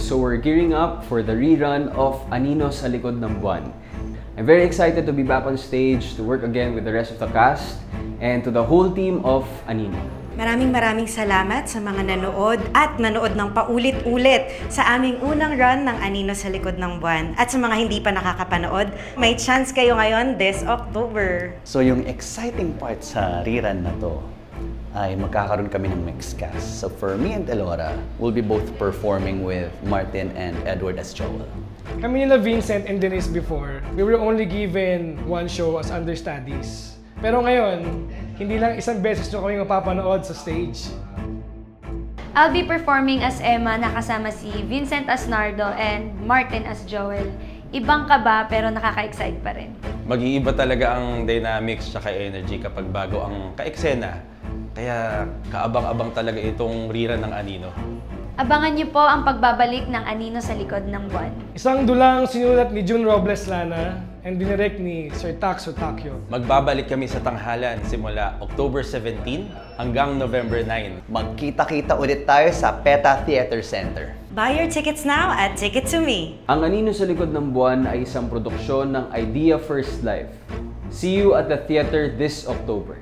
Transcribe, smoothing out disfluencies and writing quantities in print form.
so we're gearing up for the rerun of Anino sa Likod ng Buwan. I'm very excited to be back on stage to work again with the rest of the cast and to the whole team of Anino. Maraming salamat sa mga nanood at nanood ng paulit-ulit sa aming unang run ng Anino sa Likod ng Buwan. At sa mga hindi pa nakakapanood, may chance kayo ngayon this October. So yung exciting part sa rerun na to ay magkakaroon kami ng mixed cast. So for me and Elora, we'll be both performing with Martin and Edward as Joel. Kami nila Vincent and Denise before, we were only given one show as understudies. Pero ngayon, hindi lang isang beses nyo kami mapapanood sa stage. I'll be performing as Emma na kasama si Vincent as Nardo and Martin as Joel. Ibang kaba pero nakaka-excite pa rin. Mag-iiba talaga ang dynamics at energy kapag bago ang ka-eksena. Kaya kaabang-abang talaga itong rerun ng Anino. Abangan niyo po ang pagbabalik ng Anino sa Likod ng Buwan. Isang dulang sinulat ni June Robles Lana and dinirect ni Sir Taxo Takyo. Magbabalik kami sa tanghalan simula October 17 hanggang November 9. Magkita-kita ulit tayo sa PETA Theater Center. Buy your tickets now at Ticket to Me. Ang Anino sa Likod ng Buwan ay isang produksyon ng Idea First Life. See you at the theater this October.